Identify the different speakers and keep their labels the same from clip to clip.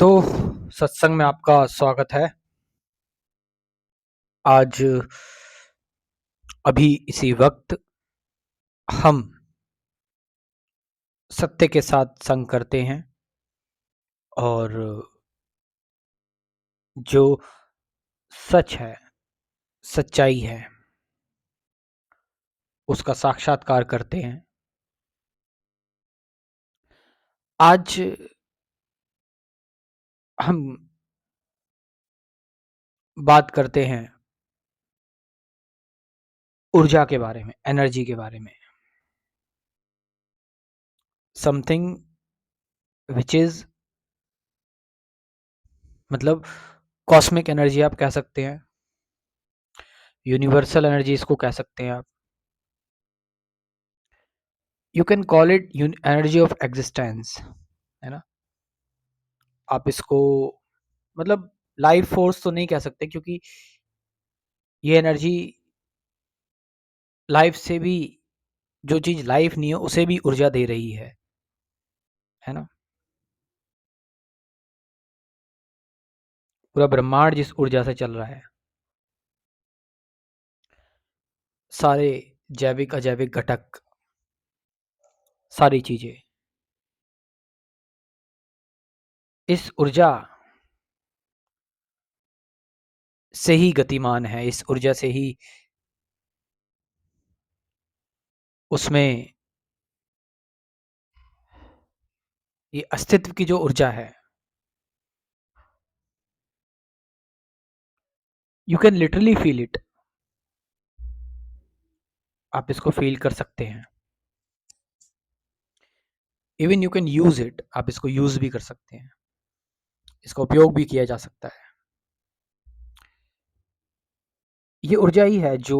Speaker 1: तो सत्संग में आपका स्वागत है। आज अभी इसी वक्त हम सत्य के साथ संग करते हैं और जो सच है, सच्चाई है, उसका साक्षात्कार करते हैं। आज हम बात करते हैं ऊर्जा के बारे में, एनर्जी के बारे में। समथिंग विच इज मतलब कॉस्मिक एनर्जी आप कह सकते हैं, यूनिवर्सल एनर्जी इसको कह सकते हैं आप। You can call it energy of existence, है ना। आप इसको मतलब लाइफ फोर्स तो नहीं कह सकते, क्योंकि ये एनर्जी लाइफ से भी, जो चीज लाइफ नहीं है उसे भी ऊर्जा दे रही है ना। पूरा ब्रह्मांड जिस ऊर्जा से चल रहा है, सारे जैविक अजैविक घटक, सारी चीजें इस ऊर्जा से ही गतिमान है, इस ऊर्जा से ही उसमें ये अस्तित्व की जो ऊर्जा है, you can literally feel it. आप इसको फील कर सकते हैं। Even you can use it, आप इसको यूज भी कर सकते हैं, इसका उपयोग भी किया जा सकता है। ये ऊर्जा ही है जो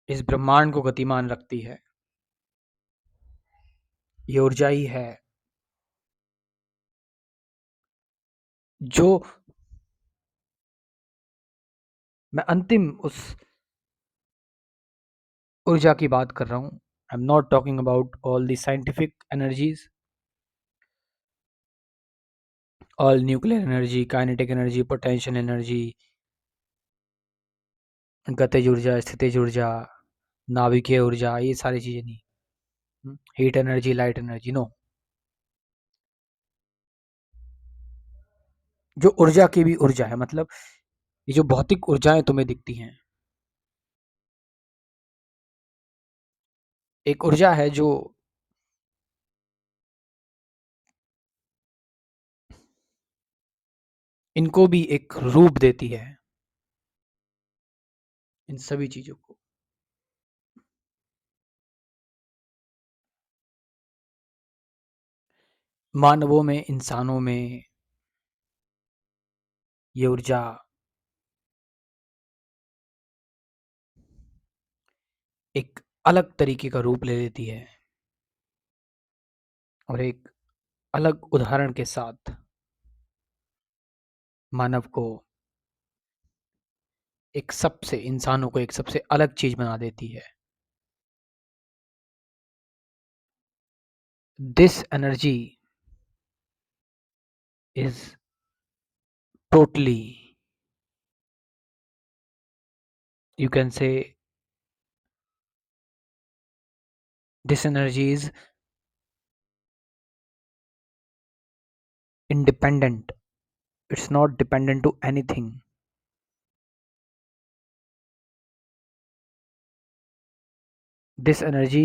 Speaker 1: इस ब्रह्मांड को गतिमान रखती है। ये ऊर्जा ही है जो, मैं अंतिम उस ऊर्जा की बात कर रहा हूँ। I am not talking about all the scientific energies, all nuclear energy, kinetic energy, potential energy, गतिज ऊर्जा, स्थितिज ऊर्जा, नाभिकीय ऊर्जा, ये सारी चीजें नहीं। Heat energy, light energy, no. जो ऊर्जा की भी ऊर्जा है, मतलब ये जो भौतिक ऊर्जाएं तुम्हें दिखती हैं, एक ऊर्जा है जो इनको भी एक रूप देती है, इन सभी चीजों को। मानवों में, इंसानों में ये ऊर्जा एक अलग तरीके का रूप ले लेती है और एक अलग उदाहरण के साथ मानव को, एक सबसे, इंसानों को एक सबसे अलग चीज बना देती है। This energy is totally, you can say, this energy is independent. It's not dependent to anything. This energy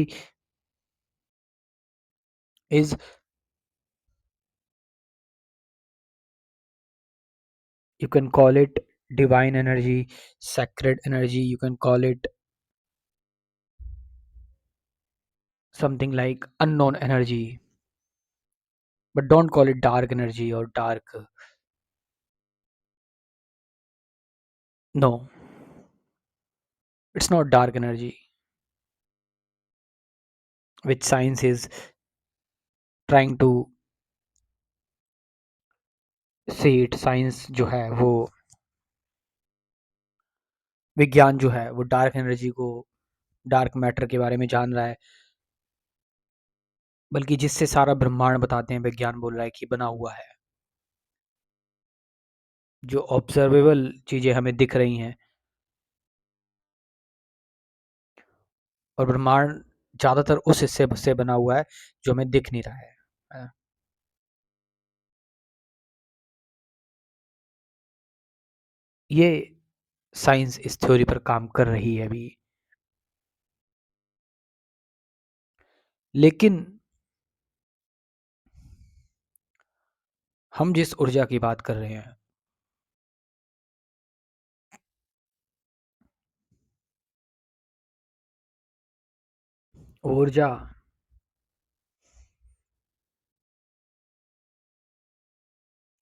Speaker 1: is, you can call it divine energy, sacred energy, you can call it something like unknown energy, but don't call it dark energy or dark. No, it's not dark energy, which science is trying to see it. Science जो है वो, विज्ञान जो है वो dark energy को, dark matter के बारे में जान रहा है। बल्कि जिससे सारा ब्रह्मांड बताते हैं, विज्ञान बोल रहा है कि बना हुआ है। जो ऑब्जर्वेबल चीज़ें हमें दिख रही हैं, और ब्रह्मांड ज़्यादातर उस हिस्से से बना हुआ है जो हमें दिख नहीं रहा है। अ, ये साइंस इस थ्योरी पर काम कर रही है अभी। लेकिन हम जिस ऊर्जा की बात कर रहे हैं, ऊर्जा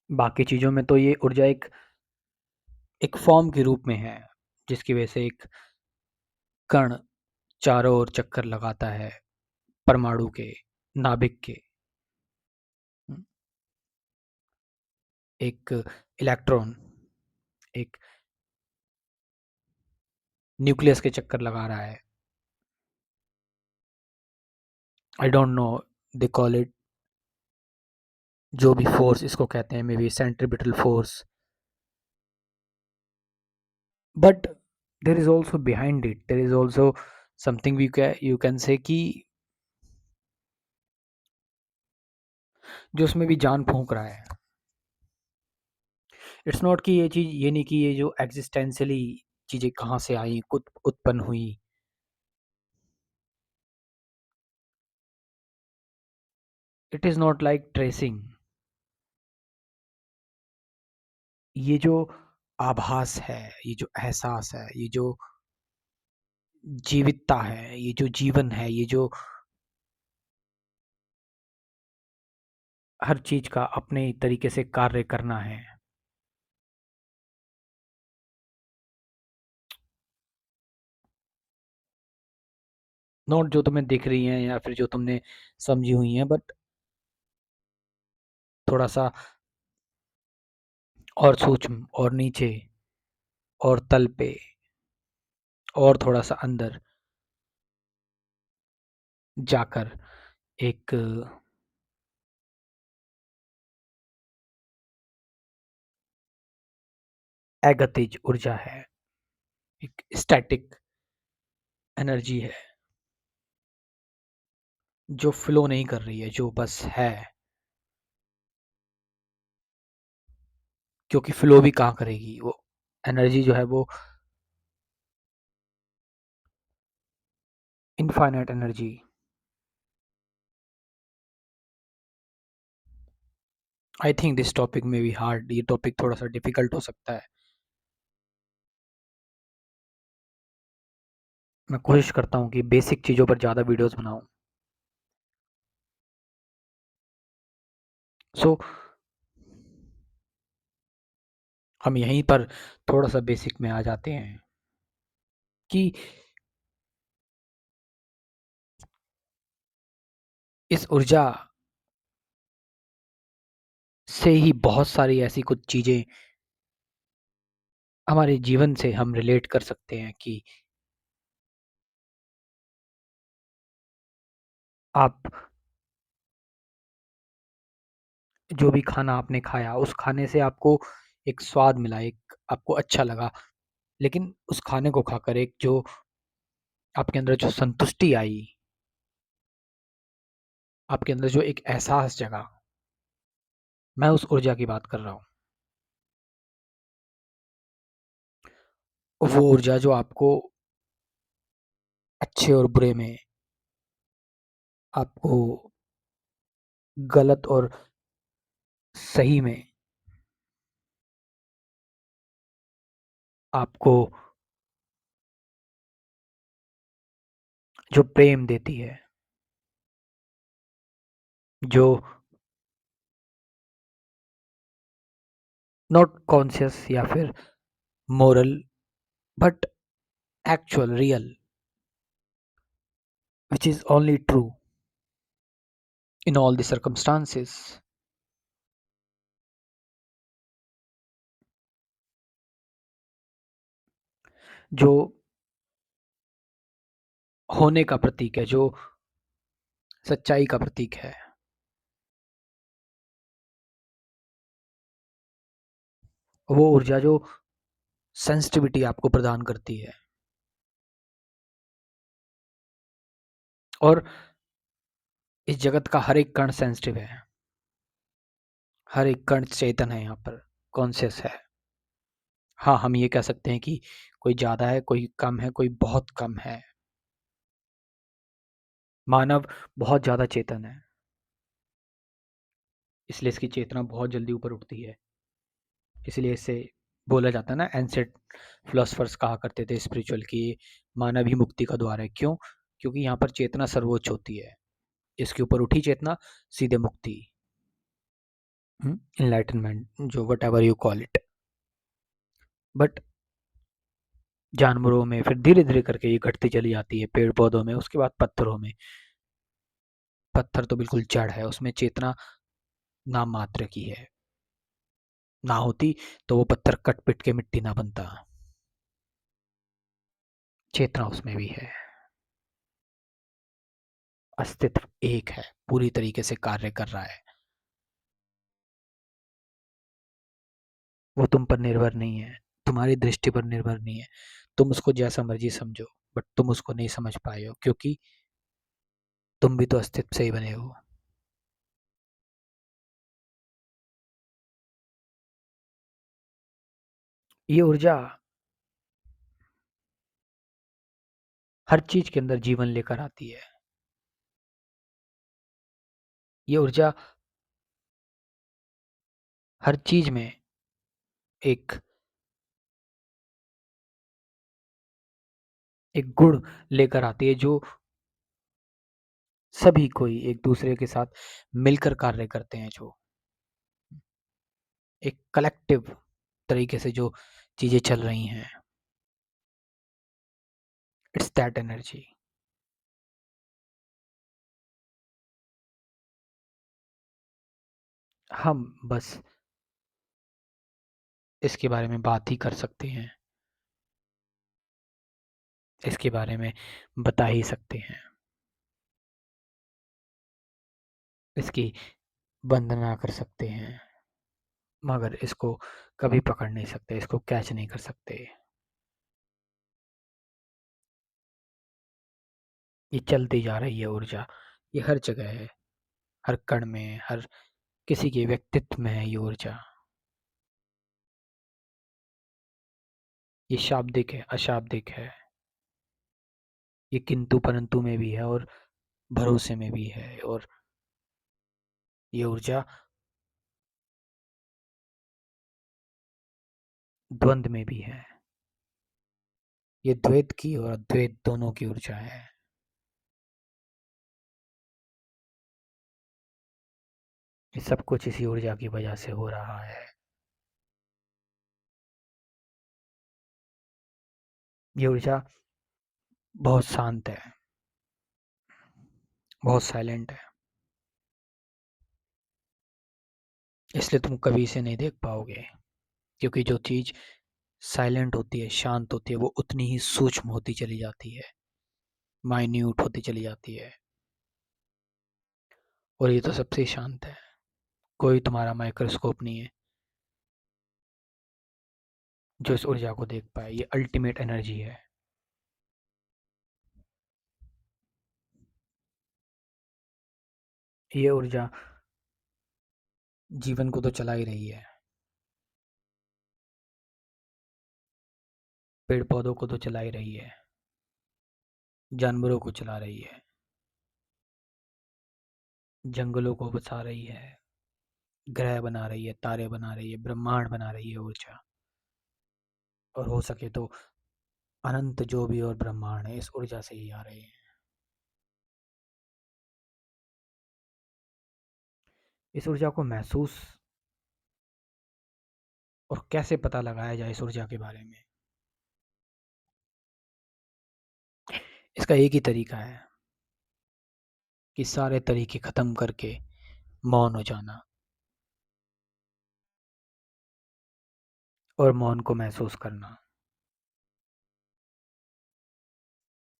Speaker 1: बाकी चीज़ों में तो ये ऊर्जा एक एक फॉर्म के रूप में है, जिसकी वजह से एक कण चारों ओर चक्कर लगाता है, परमाणु के, नाभिक के। एक इलेक्ट्रॉन एक न्यूक्लियस के चक्कर लगा रहा है। I don't know, they call it, जो भी फोर्स इसको कहते हैं, maybe centripetal force, but there is also behind it, there is also something we you can say कि जो उसमें भी जान फूंक रहा है। इट्स नॉट कि ये चीज़, ये नहीं कि ये जो एग्जिस्टेंशियली चीज़ें कहाँ से आई, खुद उत्पन्न हुई। It is not like tracing. ये जो आभास है, ये जो एहसास है, ये जो जीवितता है, ये जो जीवन है, ये जो हर चीज़ का अपने तरीके से कार्य करना है। नॉट जो तुम्हें दिख रही हैं या फिर जो तुमने समझी हुई हैं, बट थोड़ा सा और सूक्ष्म और नीचे और तल पे और थोड़ा सा अंदर जाकर एक अगतिज ऊर्जा है, एक स्टैटिक एनर्जी है, जो फ्लो नहीं कर रही है, जो बस है। क्योंकि फ्लो भी कहाँ करेगी वो एनर्जी जो है, वो infinite energy. I think this topic में भी हार्ड, ये टॉपिक थोड़ा सा डिफिकल्ट हो सकता है। मैं कोशिश करता हूँ कि बेसिक चीज़ों पर ज़्यादा वीडियोस बनाऊँ। सो हम यहीं पर थोड़ा सा बेसिक में आ जाते हैं कि इस ऊर्जा से ही बहुत सारी ऐसी कुछ चीज़ें हमारे जीवन से हम रिलेट कर सकते हैं कि आप जो भी खाना आपने खाया, उस खाने से आपको एक स्वाद मिला, एक आपको अच्छा लगा, लेकिन उस खाने को खाकर एक जो आपके अंदर जो संतुष्टि आई, आपके अंदर जो एक एहसास जगा, मैं उस ऊर्जा की बात कर रहा हूँ। वो ऊर्जा जो आपको अच्छे और बुरे में, आपको गलत और सही में, आपको जो प्रेम देती है, जो नॉट कॉन्शियस या फिर moral, but actual, real, which is only true in all the circumstances, जो होने का प्रतीक है, जो सच्चाई का प्रतीक है। वो ऊर्जा जो सेंसिटिविटी आपको प्रदान करती है, और इस जगत का हर एक कण सेंसिटिव है, हर एक कण चेतन है, यहाँ पर कॉन्शियस है। हाँ, हम ये कह सकते हैं कि कोई ज़्यादा है, कोई कम है, कोई बहुत कम है। मानव बहुत ज़्यादा चेतन है, इसलिए इसकी चेतना बहुत जल्दी ऊपर उठती है। इसलिए इसे बोला जाता है ना, एंसेंट फिलोसफर्स कहा करते थे स्पिरिचुअल की मानव ही मुक्ति का द्वार है। क्यों? क्योंकि यहाँ पर चेतना सर्वोच्च होती है। इसके ऊपर उठी चेतना सीधे मुक्ति, इनलाइटनमेंट, जो what ever you call it. But जानवरों में फिर धीरे धीरे करके ये घटती चली जाती है, पेड़ पौधों में, उसके बाद पत्थरों में। पत्थर तो बिल्कुल जड़ है, उसमें चेतना नाम मात्र की है। ना होती तो वो पत्थर कट पिट के मिट्टी ना बनता। चेतना उसमें भी है। अस्तित्व एक है, पूरी तरीके से कार्य कर रहा है। वो तुम पर निर्भर नहीं है, तुम्हारी दृष्टि पर निर्भर नहीं है। तुम उसको जैसा मर्जी समझो, बट तुम उसको नहीं समझ पाए हो, क्योंकि तुम भी तो अस्तित्व से ही बने हो। ये ऊर्जा हर चीज के अंदर जीवन लेकर आती है। ये ऊर्जा हर चीज में एक एक गुण लेकर आती है, जो सभी कोई एक दूसरे के साथ मिलकर कार्य करते हैं, जो एक कलेक्टिव तरीके से जो चीजें चल रही हैं। It's that energy. हम बस इसके बारे में बात ही कर सकते हैं, इसके बारे में बता ही सकते हैं, इसकी वंदना कर सकते हैं, मगर इसको कभी पकड़ नहीं सकते, इसको कैच नहीं कर सकते। ये चलती जा रही है ऊर्जा, ये हर जगह है, हर कण में, हर किसी के व्यक्तित्व में है ये ऊर्जा। ये शाब्दिक है, अशाब्दिक है, ये किंतु परंतु में भी है और भरोसे में भी है, और ये ऊर्जा द्वंद में भी है। ये द्वैत की और अद्वैत दोनों की ऊर्जा है। ये सब कुछ इसी ऊर्जा की वजह से हो रहा है। ये ऊर्जा बहुत शांत है, बहुत साइलेंट है, इसलिए तुम कभी इसे नहीं देख पाओगे। क्योंकि जो चीज साइलेंट होती है, शांत होती है, वो उतनी ही सूक्ष्म होती चली जाती है, माइन्यूट होती चली जाती है। और ये तो सबसे शांत है, कोई तुम्हारा माइक्रोस्कोप नहीं है जो इस ऊर्जा को देख पाए। ये अल्टीमेट एनर्जी है। ये ऊर्जा जीवन को तो चला ही रही है, पेड़ पौधों को तो चला ही रही है, जानवरों को चला रही है, जंगलों को बसा रही है, ग्रह बना रही है, तारे बना रही है, ब्रह्मांड बना रही है ऊर्जा। और हो सके तो अनंत जो भी और ब्रह्मांड है, इस ऊर्जा से ही आ रहे हैं। इस ऊर्जा को महसूस और कैसे पता लगाया जाए इस ऊर्जा के बारे में? इसका एक ही तरीका है कि सारे तरीके खत्म करके मौन हो जाना, और मौन को महसूस करना।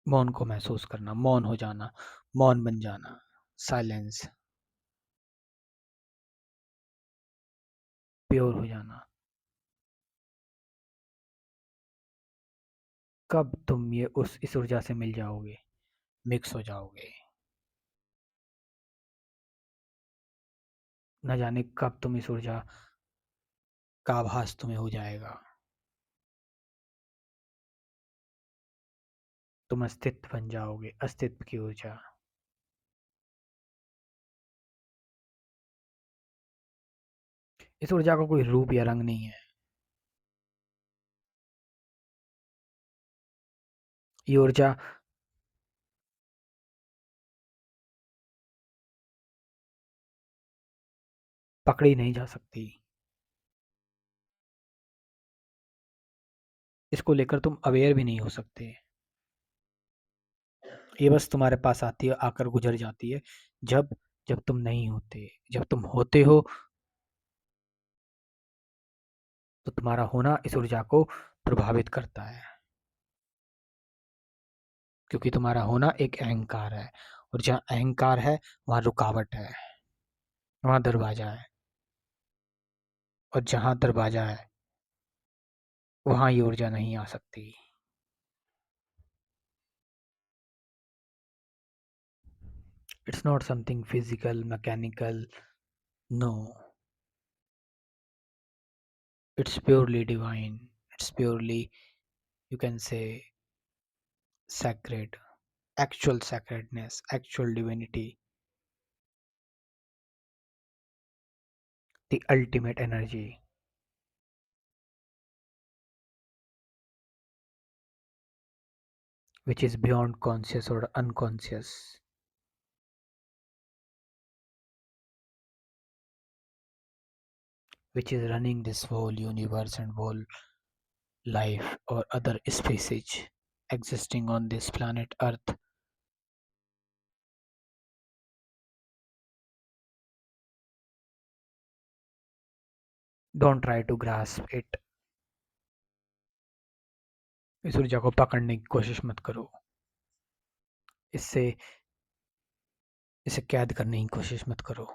Speaker 1: मौन को महसूस करना, मौन हो जाना, मौन बन जाना, साइलेंस, प्योर हो जाना। कब तुम ये उस इस ऊर्जा से मिल जाओगे, मिक्स हो जाओगे, न जाने कब तुम इस ऊर्जा का आभास तुम्हें हो जाएगा। तुम अस्तित्व बन जाओगे, अस्तित्व की ऊर्जा। इस ऊर्जा का कोई रूप या रंग नहीं है। ये ऊर्जा पकड़ी नहीं जा सकती। इसको लेकर तुम अवेयर भी नहीं हो सकते। ये बस तुम्हारे पास आती है, आकर गुजर जाती है। जब जब तुम नहीं होते। जब तुम होते हो तो तुम्हारा होना इस ऊर्जा को प्रभावित करता है, क्योंकि तुम्हारा होना एक अहंकार है, और जहाँ अहंकार है वहाँ रुकावट है, वहाँ दरवाजा है, और जहाँ दरवाजा है वहाँ ये ऊर्जा नहीं आ सकती। It's not something physical, mechanical. No, it's purely divine. It's purely, you can say, sacred, actual sacredness, actual divinity, the ultimate energy, which is beyond conscious or unconscious, which is running this whole universe and whole life or other species existing on this planet Earth. Don't try to grasp it. इस ऊर्जा को पकड़ने की कोशिश मत करो। इससे इसे कैद करने की कोशिश मत करो।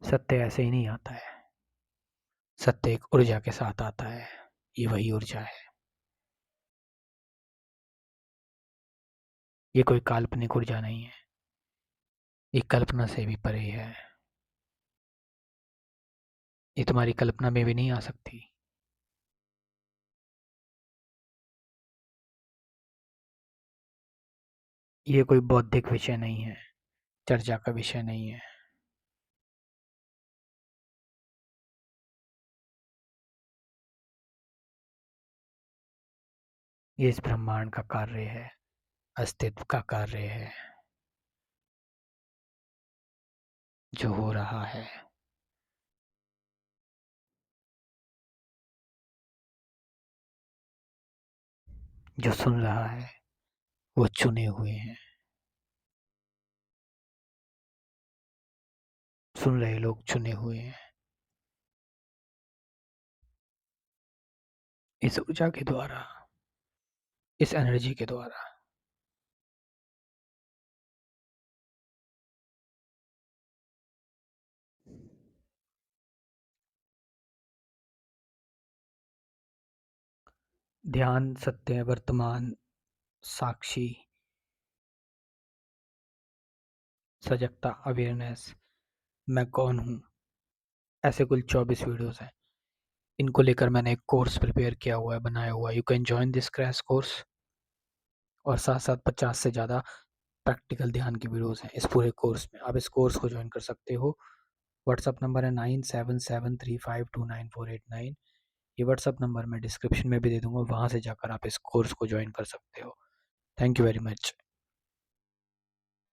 Speaker 1: सत्य ऐसे ही नहीं आता है। सत्य एक ऊर्जा के साथ आता है। ये वही ऊर्जा है। ये कोई काल्पनिक ऊर्जा नहीं है। ये कल्पना से भी परे है। ये तुम्हारी कल्पना में भी नहीं आ सकती। ये कोई बौद्धिक विषय नहीं है, चर्चा का विषय नहीं है। ये इस ब्रह्मांड का कार्य है, अस्तित्व का कार्य है, जो हो रहा है। जो सुन रहा है वो चुने हुए हैं। सुन रहे लोग चुने हुए हैं। इस ऊर्जा के द्वारा, इस एनर्जी के द्वारा। ध्यान, सत्य, वर्तमान, साक्षी, सजगता, अवेयरनेस, मैं कौन हूँ, ऐसे कुल 24 वीडियोस हैं। इनको लेकर मैंने एक कोर्स प्रिपेयर किया हुआ है, बनाया हुआ है। You can join this crash course. और साथ साथ 50 से ज़्यादा प्रैक्टिकल ध्यान की वीडियोस हैं इस पूरे कोर्स में। आप इस कोर्स को ज्वाइन कर सकते हो। व्हाट्सअप नंबर है 9773529489। ये व्हाट्सअप नंबर मैं डिस्क्रिप्शन में भी दे दूंगा, वहाँ से जाकर आप इस कोर्स को ज्वाइन कर सकते हो। Thank you very much.